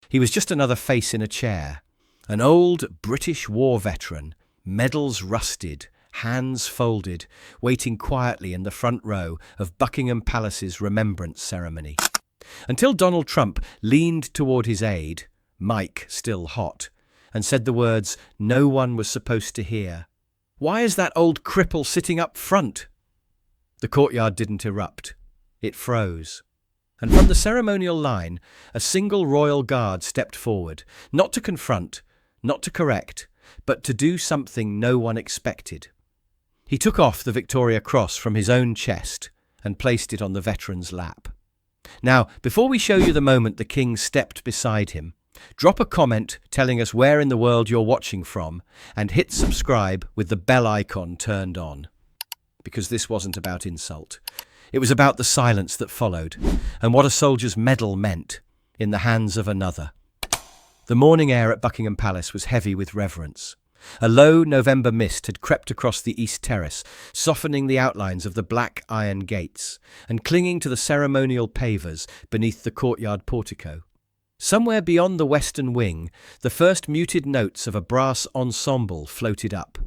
He was just another face in a chair, an old British war veteran, medals rusted, hands folded, waiting quietly in the front row of Buckingham Palace's Remembrance ceremony. Until Donald Trump leaned toward his aide, Mike still hot, and said the words no one was supposed to hear. "Why is that old cripple sitting up front?" The courtyard didn't erupt. It froze. And from the ceremonial line, a single royal guard stepped forward, not to confront, not to correct, but to do something no one expected. He took off the Victoria Cross from his own chest and placed it on the veteran's lap. Now, before we show you the moment the king stepped beside him, drop a comment telling us where in the world you're watching from and hit subscribe with the bell icon turned on. Because this wasn't about insult. It was about the silence that followed and what a soldier's medal meant in the hands of another. The morning air at Buckingham Palace was heavy with reverence. A low November mist had crept across the east terrace, softening the outlines of the black iron gates and clinging to the ceremonial pavers beneath the courtyard portico. Somewhere beyond the western wing, the first muted notes of a brass ensemble floated up,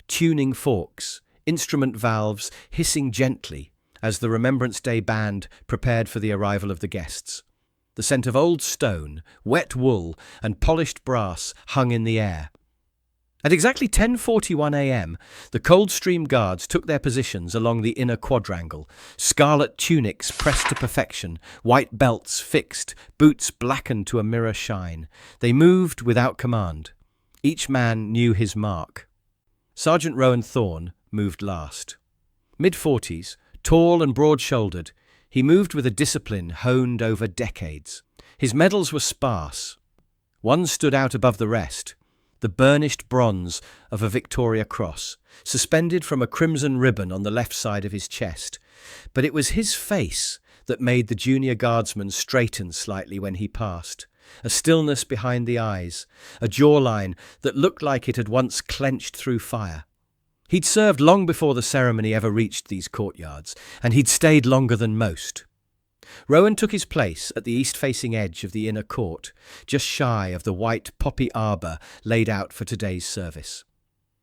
tuning forks, instrument valves hissing gently as the Remembrance Day band prepared for the arrival of the guests. The scent of old stone, wet wool, and polished brass hung in the air. At exactly 10:41 a.m., the Coldstream Guards took their positions along the inner quadrangle, scarlet tunics pressed to perfection, white belts fixed, boots blackened to a mirror shine. They moved without command. Each man knew his mark. Sergeant Rowan Thorne moved last. Mid-40s, tall and broad-shouldered, he moved with a discipline honed over decades. His medals were sparse. One stood out above the rest, the burnished bronze of a Victoria Cross, suspended from a crimson ribbon on the left side of his chest. But it was his face that made the junior guardsman straighten slightly when he passed. A stillness behind the eyes, a jawline that looked like it had once clenched through fire. He'd served long before the ceremony ever reached these courtyards, and he'd stayed longer than most. Rowan took his place at the east-facing edge of the inner court, just shy of the white poppy arbour laid out for today's service.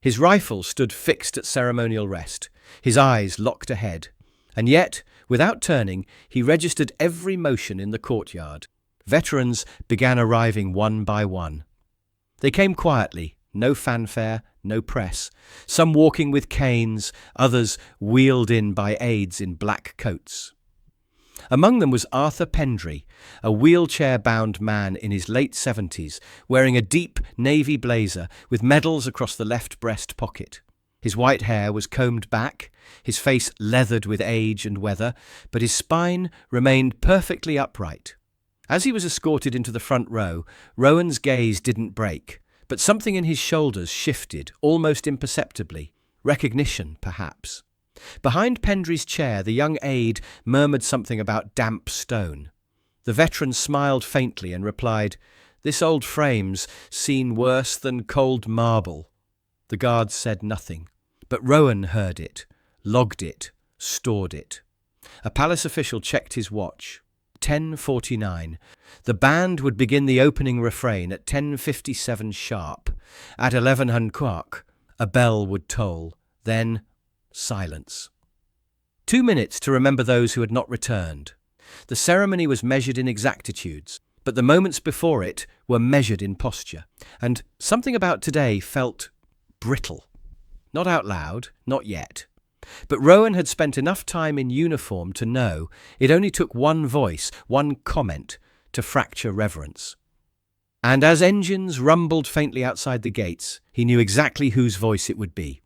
His rifle stood fixed at ceremonial rest, his eyes locked ahead, and yet, without turning, he registered every motion in the courtyard. Veterans began arriving one by one. They came quietly, no fanfare, no press, some walking with canes, others wheeled in by aides in black coats. Among them was Arthur Pendry, a wheelchair-bound man in his late 70s, wearing a deep navy blazer with medals across the left breast pocket. His white hair was combed back, his face leathered with age and weather, but his spine remained perfectly upright. As he was escorted into the front row, Rowan's gaze didn't break, but something in his shoulders shifted, almost imperceptibly. Recognition, perhaps. Behind Pendry's chair, the young aide murmured something about damp stone. The veteran smiled faintly and replied, "This old frame's seen worse than cold marble." The guards said nothing, but Rowan heard it, logged it, stored it. A palace official checked his watch. 10:49. The band would begin the opening refrain at 10:57 sharp. At 11:00, a bell would toll. Then silence. 2 minutes to remember those who had not returned. The ceremony was measured in exactitudes, but the moments before it were measured in posture. And something about today felt brittle. Not out loud, not yet. But Rowan had spent enough time in uniform to know it only took one voice, one comment, to fracture reverence. And as engines rumbled faintly outside the gates, he knew exactly whose voice it would be.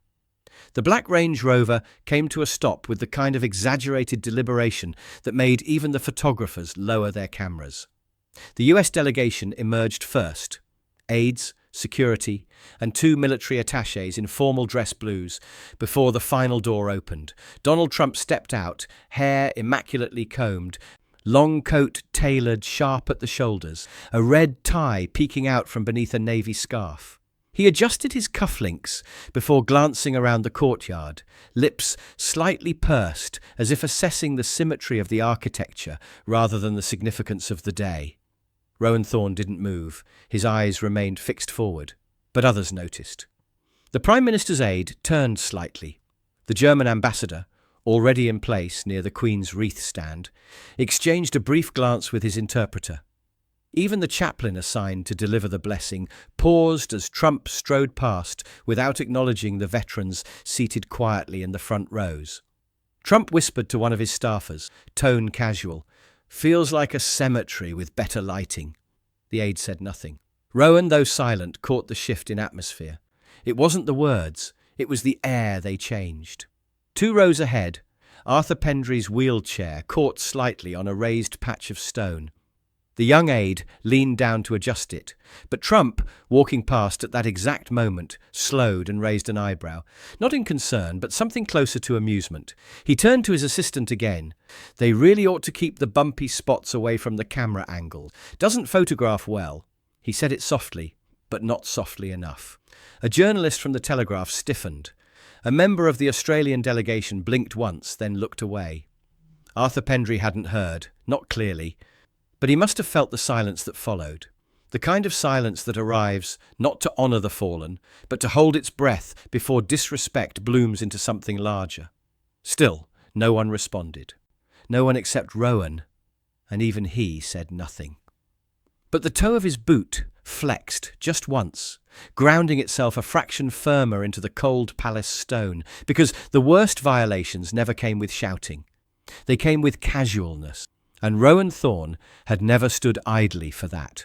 The black Range Rover came to a stop with the kind of exaggerated deliberation that made even the photographers lower their cameras. The US delegation emerged first. Aides, security, and 2 military attachés in formal dress blues before the final door opened. Donald Trump stepped out, hair immaculately combed, long coat tailored sharp at the shoulders, a red tie peeking out from beneath a navy scarf. He adjusted his cufflinks before glancing around the courtyard, lips slightly pursed as if assessing the symmetry of the architecture rather than the significance of the day. Rowan Thorne didn't move. His eyes remained fixed forward, but others noticed. The Prime Minister's aide turned slightly. The German ambassador, already in place near the Queen's wreath stand, exchanged a brief glance with his interpreter. Even the chaplain assigned to deliver the blessing paused as Trump strode past without acknowledging the veterans seated quietly in the front rows. Trump whispered to one of his staffers, tone casual, "Feels like a cemetery with better lighting." The aide said nothing. Rowan, though silent, caught the shift in atmosphere. It wasn't the words, it was the air they changed. 2 rows ahead, Arthur Pendry's wheelchair caught slightly on a raised patch of stone. The young aide leaned down to adjust it, but Trump, walking past at that exact moment, slowed and raised an eyebrow, not in concern, but something closer to amusement. He turned to his assistant again. "They really ought to keep the bumpy spots away from the camera angle. Doesn't photograph well." He said it softly, but not softly enough. A journalist from the Telegraph stiffened. A member of the Australian delegation blinked once, then looked away. Arthur Pendry hadn't heard, not clearly, but he must have felt the silence that followed. The kind of silence that arrives not to honour the fallen, but to hold its breath before disrespect blooms into something larger. Still, no one responded. No one except Rowan, and even he said nothing. But the toe of his boot flexed just once, grounding itself a fraction firmer into the cold palace stone, because the worst violations never came with shouting. They came with casualness. And Rowan Thorne had never stood idly for that.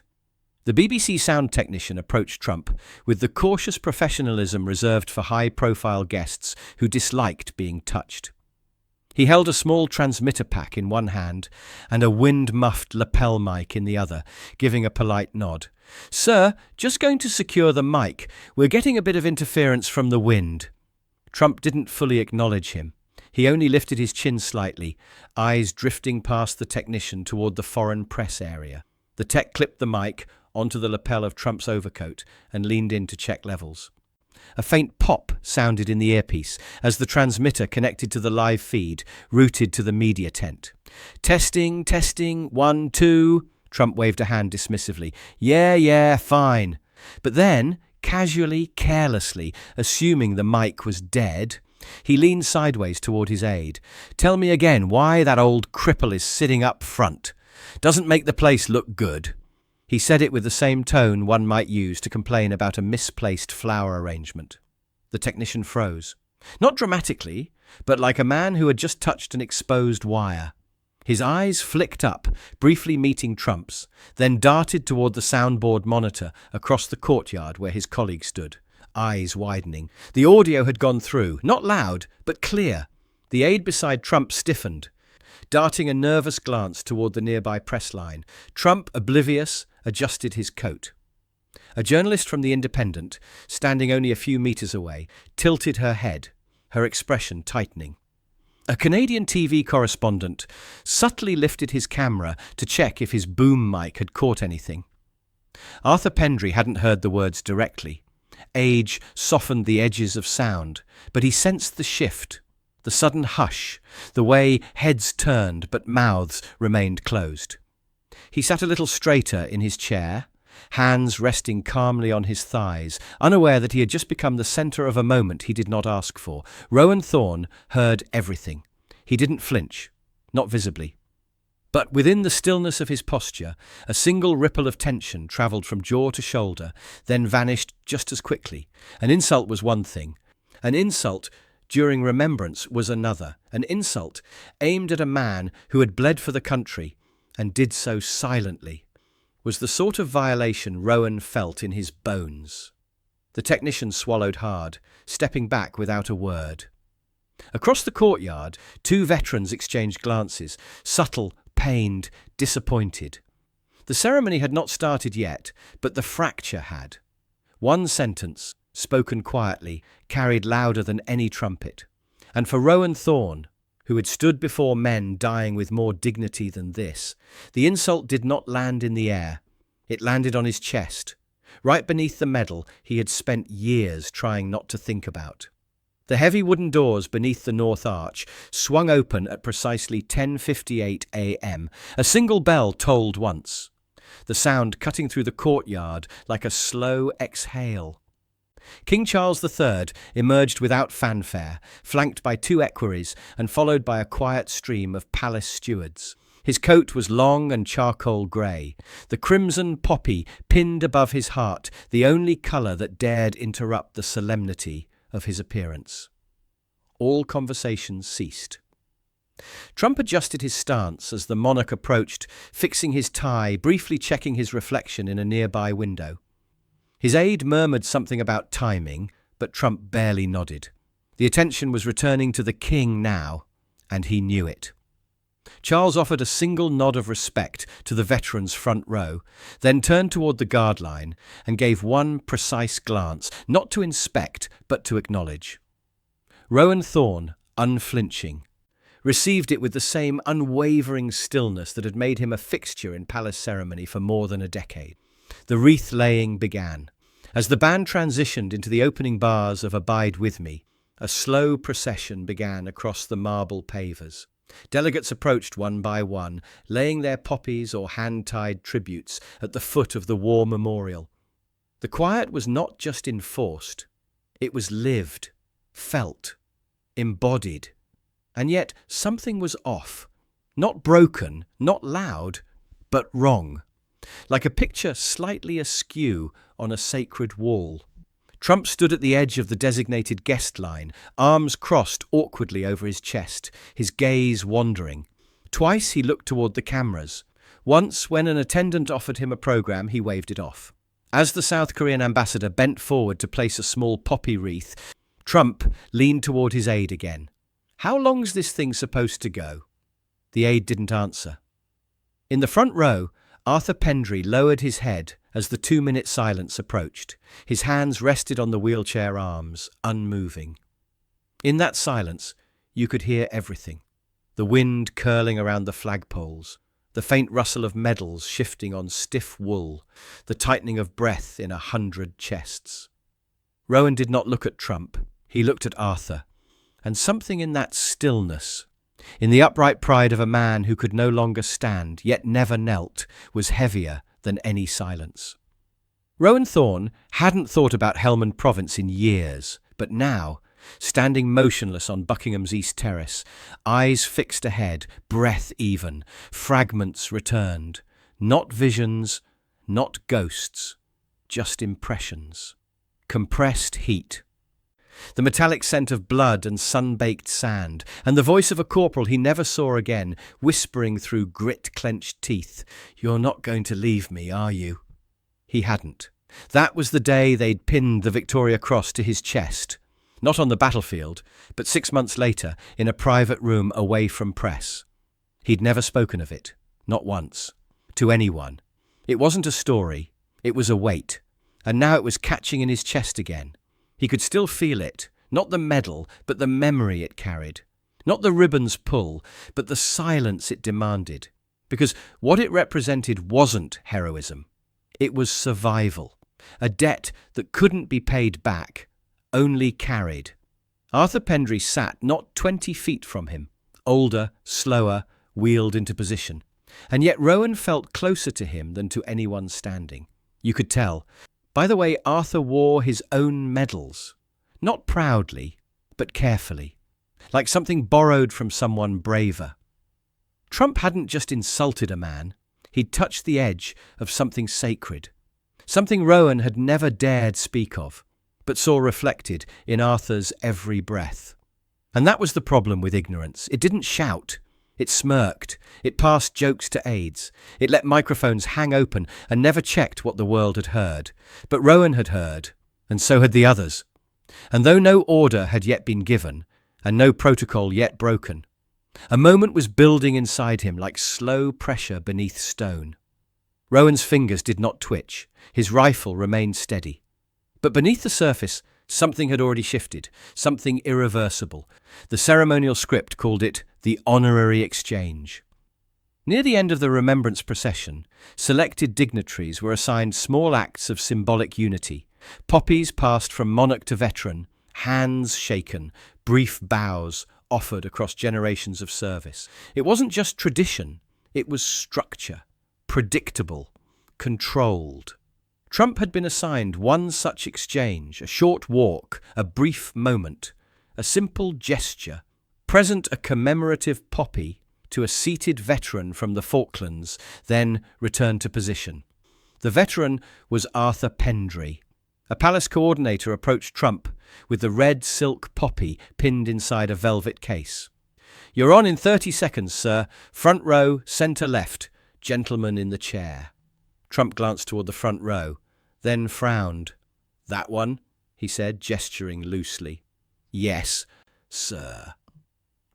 The BBC sound technician approached Trump with the cautious professionalism reserved for high-profile guests who disliked being touched. He held a small transmitter pack in one hand and a wind-muffed lapel mic in the other, giving a polite nod. "Sir, just going to secure the mic. We're getting a bit of interference from the wind." Trump didn't fully acknowledge him. He only lifted his chin slightly, eyes drifting past the technician toward the foreign press area. The tech clipped the mic onto the lapel of Trump's overcoat and leaned in to check levels. A faint pop sounded in the earpiece as the transmitter connected to the live feed, routed to the media tent. Testing, 1, 2. Trump waved a hand dismissively. Yeah, fine." But then, casually, carelessly, assuming the mic was dead, he leaned sideways toward his aide. "Tell me again why that old cripple is sitting up front. Doesn't make the place look good." He said it with the same tone one might use to complain about a misplaced flower arrangement. The technician froze. Not dramatically, but like a man who had just touched an exposed wire. His eyes flicked up, briefly meeting Trump's, then darted toward the soundboard monitor across the courtyard where his colleague stood. Eyes widening. The audio had gone through, not loud, but clear. The aide beside Trump stiffened, darting a nervous glance toward the nearby press line. Trump, oblivious, adjusted his coat. A journalist from The Independent, standing only a few meters away, tilted her head, her expression tightening. A Canadian TV correspondent subtly lifted his camera to check if his boom mic had caught anything. Arthur Pendry hadn't heard the words directly. Age softened the edges of sound, but he sensed the shift, the sudden hush, the way heads turned but mouths remained closed. He sat a little straighter in his chair, hands resting calmly on his thighs, unaware that he had just become the centre of a moment he did not ask for. Rowan Thorne heard everything. He didn't flinch, not visibly. But within the stillness of his posture, a single ripple of tension travelled from jaw to shoulder, then vanished just as quickly. An insult was one thing. An insult during Remembrance was another. An insult aimed at a man who had bled for the country and did so silently was the sort of violation Rowan felt in his bones. The technician swallowed hard, stepping back without a word. Across the courtyard, 2 veterans exchanged glances, subtle, pained, disappointed. The ceremony had not started yet, but the fracture had. One sentence, spoken quietly, carried louder than any trumpet. And for Rowan Thorne, who had stood before men dying with more dignity than this, the insult did not land in the air. It landed on his chest, right beneath the medal he had spent years trying not to think about. The heavy wooden doors beneath the north arch swung open at precisely 10:58 a.m. A single bell tolled once. the sound cutting through the courtyard like a slow exhale. King Charles III emerged without fanfare, flanked by two equerries and followed by a quiet stream of palace stewards. His coat was long and charcoal grey, the crimson poppy pinned above his heart, the only colour that dared interrupt the solemnity of his appearance. All conversations ceased. Trump adjusted his stance as the monarch approached, fixing his tie, briefly checking his reflection in a nearby window. His aide murmured something about timing, but Trump barely nodded. The attention was returning to the king now, and he knew it. Charles offered a single nod of respect to the veterans' front row, then turned toward the guard line and gave one precise glance, not to inspect, but to acknowledge. Rowan Thorne, unflinching, received it with the same unwavering stillness that had made him a fixture in palace ceremony for more than a decade. The wreath-laying began. As the band transitioned into the opening bars of Abide With Me, a slow procession began across the marble pavers. Delegates approached one by one, laying their poppies or hand-tied tributes at the foot of the war memorial. The quiet was not just enforced, it was lived, felt, embodied. And yet something was off. Not broken, not loud, but wrong. Like a picture slightly askew on a sacred wall. Trump stood at the edge of the designated guest line, arms crossed awkwardly over his chest, his gaze wandering. Twice he looked toward the cameras. Once, when an attendant offered him a program, he waved it off. As the South Korean ambassador bent forward to place a small poppy wreath, Trump leaned toward his aide again. "How long's this thing supposed to go?" The aide didn't answer. In the front row, Arthur Pendry lowered his head as the 2-minute silence approached. His hands rested on the wheelchair arms, unmoving. In that silence, you could hear everything. The wind curling around the flagpoles, the faint rustle of medals shifting on stiff wool, the tightening of breath in 100 chests. Rowan did not look at Trump. He looked at Arthur. And something in that stillness, in the upright pride of a man who could no longer stand, yet never knelt, was heavier than any silence. Rowan Thorne hadn't thought about Helmand Province in years, but now, standing motionless on Buckingham's East Terrace, eyes fixed ahead, breath even, fragments returned. Not visions, not ghosts, just impressions. Compressed heat. The metallic scent of blood and sun-baked sand, and the voice of a corporal he never saw again, whispering through grit-clenched teeth, "You're not going to leave me, are you?" He hadn't. That was the day they'd pinned the Victoria Cross to his chest. Not on the battlefield, but 6 months later, in a private room away from press. He'd never spoken of it, not once, to anyone. It wasn't a story, it was a weight, and now it was catching in his chest again. He could still feel it, not the medal, but the memory it carried. Not the ribbon's pull, but the silence it demanded. Because what it represented wasn't heroism. It was survival. A debt that couldn't be paid back, only carried. Arthur Pendry sat not 20 feet from him, older, slower, wheeled into position. And yet Rowan felt closer to him than to anyone standing. You could tell. By the way, Arthur wore his own medals, not proudly, but carefully, like something borrowed from someone braver. Trump hadn't just insulted a man, he'd touched the edge of something sacred, something Rowan had never dared speak of, but saw reflected in Arthur's every breath. And that was the problem with ignorance. It didn't shout. It smirked, it passed jokes to aides, it let microphones hang open and never checked what the world had heard. But Rowan had heard, and so had the others. And though no order had yet been given, and no protocol yet broken, a moment was building inside him like slow pressure beneath stone. Rowan's fingers did not twitch, his rifle remained steady. But beneath the surface, something had already shifted, something irreversible. The ceremonial script called it the honorary exchange. Near the end of the Remembrance procession, selected dignitaries were assigned small acts of symbolic unity. Poppies passed from monarch to veteran, hands shaken, brief bows offered across generations of service. It wasn't just tradition, it was structure, predictable, controlled. Trump had been assigned one such exchange, a short walk, a brief moment, a simple gesture, present a commemorative poppy to a seated veteran from the Falklands, then returned to position. The veteran was Arthur Pendray. A palace coordinator approached Trump with the red silk poppy pinned inside a velvet case. "You're on in 30 seconds, sir. Front row, centre left. Gentleman in the chair." Trump glanced toward the front row, then frowned. "That one?" he said, gesturing loosely. "Yes, sir."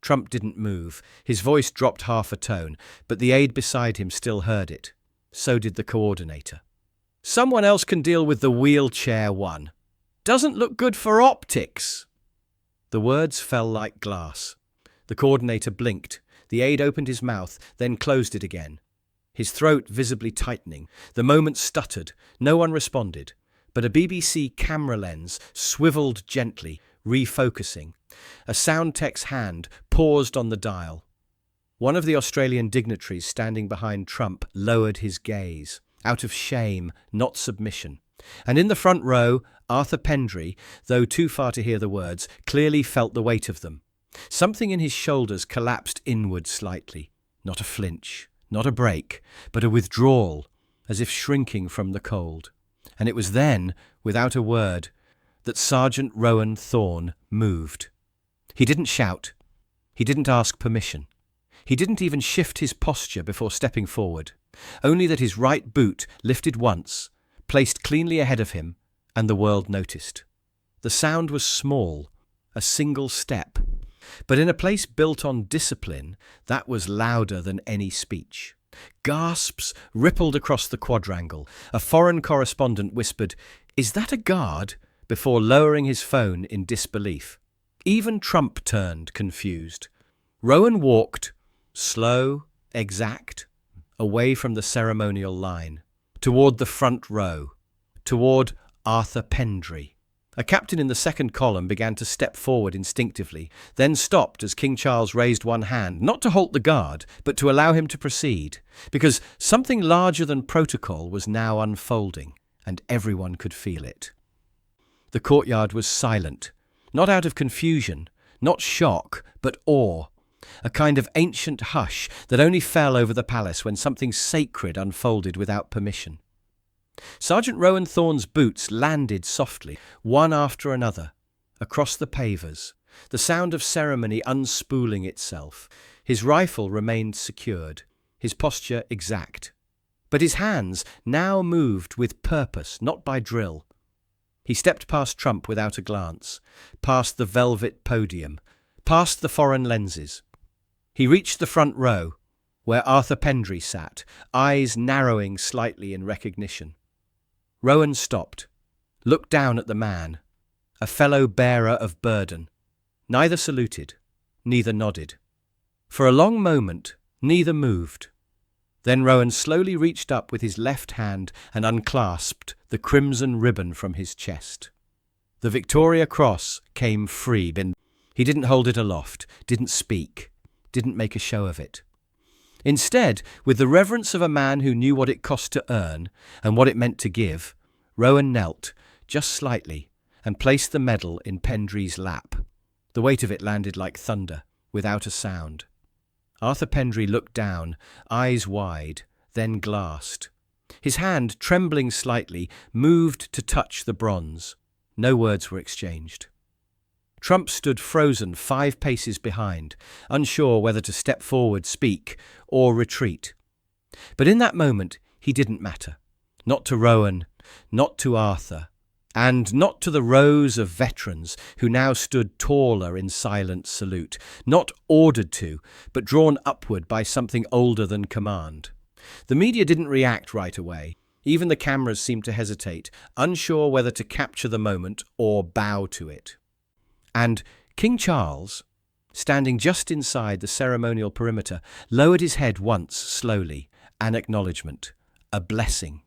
Trump didn't move. His voice dropped half a tone, but the aide beside him still heard it. So did the coordinator. "Someone else can deal with the wheelchair one. Doesn't look good for optics." The words fell like glass. The coordinator blinked. The aide opened his mouth, then closed it again. His throat visibly tightening. The moment stuttered. No one responded. But a BBC camera lens swiveled gently, refocusing. A sound tech's hand paused on the dial. One of the Australian dignitaries standing behind Trump lowered his gaze, out of shame, not submission. And in the front row, Arthur Pendray, though too far to hear the words, clearly felt the weight of them. Something in his shoulders collapsed inward slightly. Not a flinch, not a break, but a withdrawal, as if shrinking from the cold. And it was then, without a word, that Sergeant Rowan Thorne moved. He didn't shout. He didn't ask permission. He didn't even shift his posture before stepping forward, only that his right boot lifted once, placed cleanly ahead of him, and the world noticed. The sound was small, a single step, but in a place built on discipline, that was louder than any speech. Gasps rippled across the quadrangle. A foreign correspondent whispered, "Is that a guard?" before lowering his phone in disbelief. Even Trump turned, confused. Rowan walked, slow, exact, away from the ceremonial line, toward the front row, toward Arthur Pendray. A captain in the second column began to step forward instinctively, then stopped as King Charles raised one hand, not to halt the guard, but to allow him to proceed, because something larger than protocol was now unfolding, and everyone could feel it. The courtyard was silent, not out of confusion, not shock, but awe, a kind of ancient hush that only fell over the palace when something sacred unfolded without permission. Sergeant Rowan Thorne's boots landed softly, one after another, across the pavers, the sound of ceremony unspooling itself. His rifle remained secured, his posture exact. But his hands now moved with purpose, not by drill. He stepped past Trump without a glance, past the velvet podium, past the foreign lenses. He reached the front row, where Arthur Pendray sat, eyes narrowing slightly in recognition. Rowan stopped, looked down at the man, a fellow bearer of burden. Neither saluted, neither nodded. For a long moment, neither moved. Then Rowan slowly reached up with his left hand and unclasped the crimson ribbon from his chest. The Victoria Cross came free. He didn't hold it aloft, didn't speak, didn't make a show of it. Instead, with the reverence of a man who knew what it cost to earn and what it meant to give, Rowan knelt, just slightly, and placed the medal in Pendray's lap. The weight of it landed like thunder, without a sound. Arthur Pendray looked down, eyes wide, then glassed. His hand, trembling slightly, moved to touch the bronze. No words were exchanged. Trump stood frozen 5 paces behind, unsure whether to step forward, speak, or retreat. But in that moment, he didn't matter. Not to Rowan, not to Arthur, and not to the rows of veterans who now stood taller in silent salute, not ordered to, but drawn upward by something older than command. The media didn't react right away. Even the cameras seemed to hesitate, unsure whether to capture the moment or bow to it. And King Charles, standing just inside the ceremonial perimeter, lowered his head once slowly, an acknowledgement, a blessing.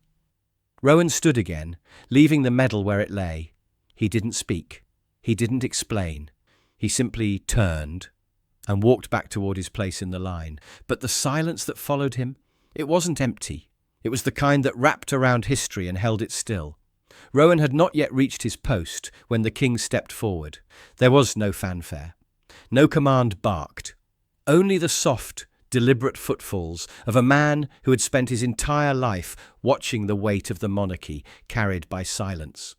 Rowan stood again, leaving the medal where it lay. He didn't speak. He didn't explain. He simply turned and walked back toward his place in the line. But the silence that followed him, it wasn't empty. It was the kind that wrapped around history and held it still. Rowan had not yet reached his post when the king stepped forward. There was no fanfare. No command barked. Only the soft, deliberate footfalls of a man who had spent his entire life watching the weight of the monarchy carried by silence.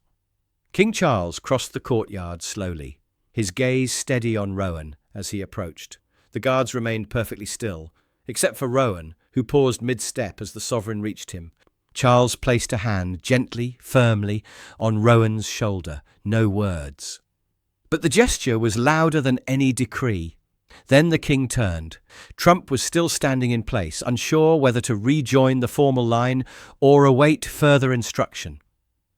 King Charles crossed the courtyard slowly, his gaze steady on Rowan as he approached. The guards remained perfectly still, except for Rowan, who paused mid-step as the sovereign reached him. Charles placed a hand gently, firmly, on Rowan's shoulder. No words. But the gesture was louder than any decree. Then the king turned. Trump was still standing in place, unsure whether to rejoin the formal line or await further instruction.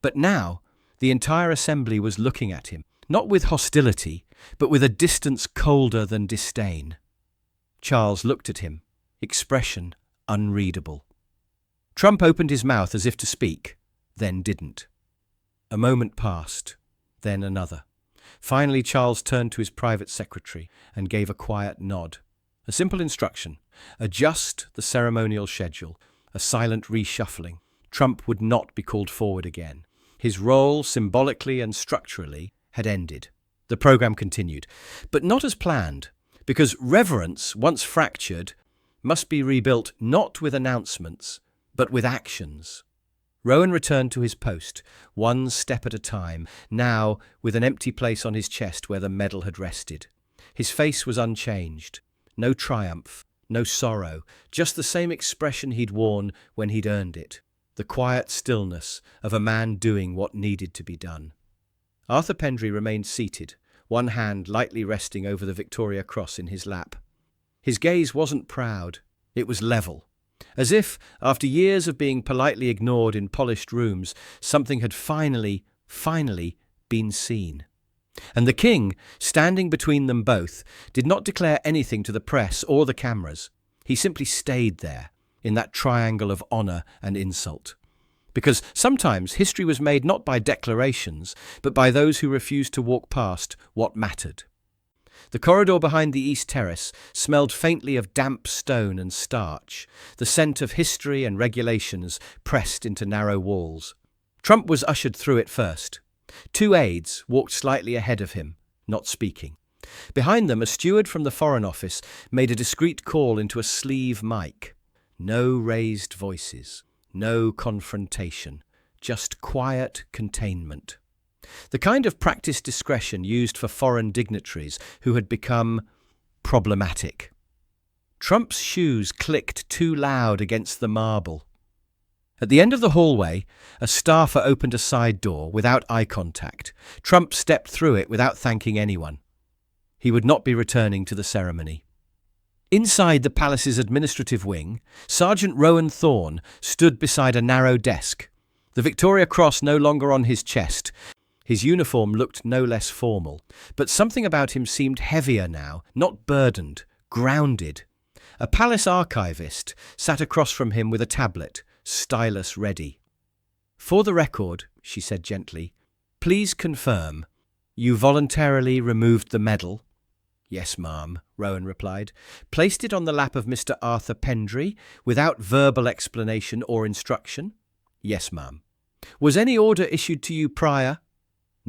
But now, the entire assembly was looking at him, not with hostility, but with a distance colder than disdain. Charles looked at him, expression unreadable. Trump opened his mouth as if to speak, then didn't. A moment passed, then another. Finally, Charles turned to his private secretary and gave a quiet nod. A simple instruction: adjust the ceremonial schedule, a silent reshuffling. Trump would not be called forward again. His role, symbolically and structurally, had ended. The program continued, but not as planned, because reverence, once fractured, must be rebuilt not with announcements, but with actions. Rowan returned to his post, one step at a time, now with an empty place on his chest where the medal had rested. His face was unchanged. No triumph, no sorrow, just the same expression he'd worn when he'd earned it. The quiet stillness of a man doing what needed to be done. Arthur Pendry remained seated, one hand lightly resting over the Victoria Cross in his lap. His gaze wasn't proud, it was level. As if, after years of being politely ignored in polished rooms, something had finally been seen. And the king, standing between them both, did not declare anything to the press or the cameras. He simply stayed there, in that triangle of honour and insult. Because sometimes history was made not by declarations, but by those who refused to walk past what mattered. The corridor behind the East Terrace smelled faintly of damp stone and starch, the scent of history and regulations pressed into narrow walls. Trump was ushered through it first. Two aides walked slightly ahead of him, not speaking. Behind them, a steward from the Foreign Office made a discreet call into a sleeve mic. No raised voices, no confrontation, just quiet containment. The kind of practiced discretion used for foreign dignitaries who had become problematic. Trump's shoes clicked too loud against the marble. At the end of the hallway, a staffer opened a side door without eye contact. Trump stepped through it without thanking anyone. He would not be returning to the ceremony. Inside the palace's administrative wing, Sergeant Rowan Thorne stood beside a narrow desk. The Victoria Cross no longer on his chest. His uniform looked no less formal, but something about him seemed heavier now, not burdened, grounded. A palace archivist sat across from him with a tablet, stylus ready. "For the record," she said gently, "please confirm, you voluntarily removed the medal?" "Yes, ma'am," Rowan replied. "Placed it on the lap of Mr. Arthur Pendry without verbal explanation or instruction?" "Yes, ma'am." "Was any order issued to you prior?"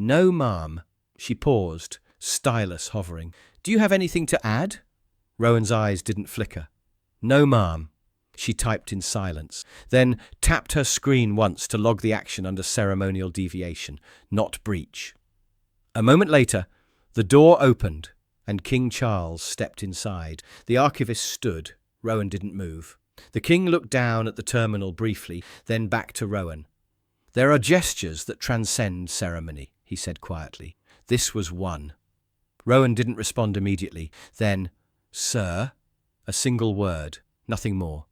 "No, ma'am." She paused, stylus hovering. "Do you have anything to add?" Rowan's eyes didn't flicker. "No, ma'am." She typed in silence, then tapped her screen once to log the action under ceremonial deviation, not breach. A moment later, the door opened and King Charles stepped inside. The archivist stood. Rowan didn't move. The king looked down at the terminal briefly, then back to Rowan. "There are gestures that transcend ceremony," he said quietly. This was one. Rowan didn't respond immediately. Then, "Sir?" A single word, nothing more.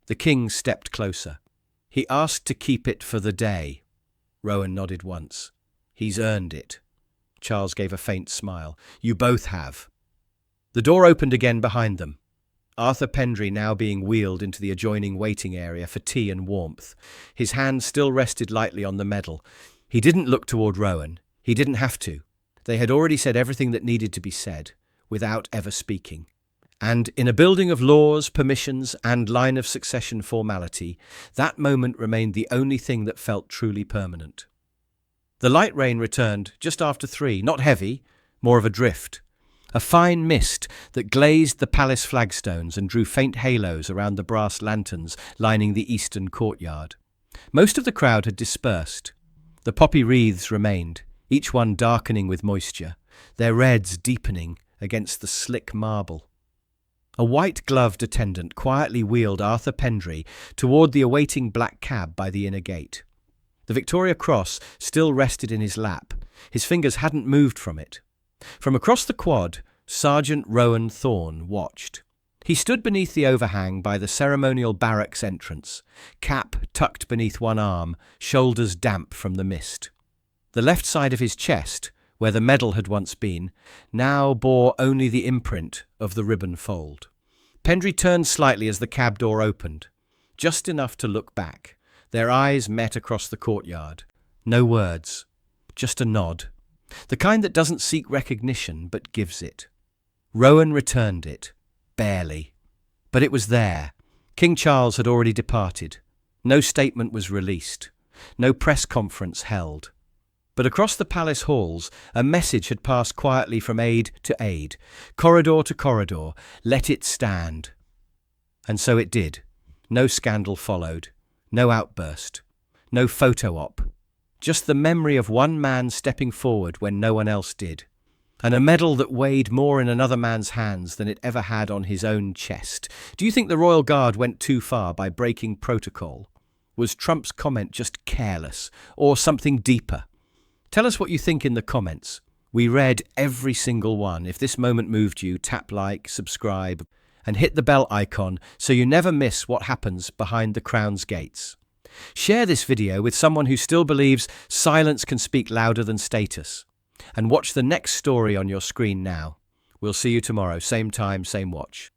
The king stepped closer. "He asked to keep it for the day." Rowan nodded once. "He's earned it." Charles gave a faint smile. "You both have." The door opened again behind them. Arthur Pendry now being wheeled into the adjoining waiting area for tea and warmth. His hand still rested lightly on the medal. He didn't look toward Rowan. He didn't have to. They had already said everything that needed to be said, without ever speaking. And in a building of laws, permissions, and line of succession formality, that moment remained the only thing that felt truly permanent. The light rain returned just after 3, not heavy, more of a drift. A fine mist that glazed the palace flagstones and drew faint halos around the brass lanterns lining the eastern courtyard. Most of the crowd had dispersed. The poppy wreaths remained, each one darkening with moisture, their reds deepening against the slick marble. A white-gloved attendant quietly wheeled Arthur Pendry toward the awaiting black cab by the inner gate. The Victoria Cross still rested in his lap. His fingers hadn't moved from it. From across the quad, Sergeant Rowan Thorne watched. He stood beneath the overhang by the ceremonial barracks entrance, cap tucked beneath one arm, shoulders damp from the mist. The left side of his chest, where the medal had once been, now bore only the imprint of the ribbon fold. Pendry turned slightly as the cab door opened, just enough to look back. Their eyes met across the courtyard. No words, just a nod. The kind that doesn't seek recognition but gives it. Rowan returned it, barely. But it was there. King Charles had already departed. No statement was released. No press conference held. But across the palace halls, a message had passed quietly from aide to aide, corridor to corridor. Let it stand. And so it did. No scandal followed. No outburst. No photo op. Just the memory of one man stepping forward when no one else did. And a medal that weighed more in another man's hands than it ever had on his own chest. Do you think the Royal Guard went too far by breaking protocol? Was Trump's comment just careless, or something deeper? Tell us what you think in the comments. We read every single one. If this moment moved you, tap like, subscribe, and hit the bell icon so you never miss what happens behind the crown's gates. Share this video with someone who still believes silence can speak louder than status. And watch the next story on your screen now. We'll see you tomorrow, same time, same watch.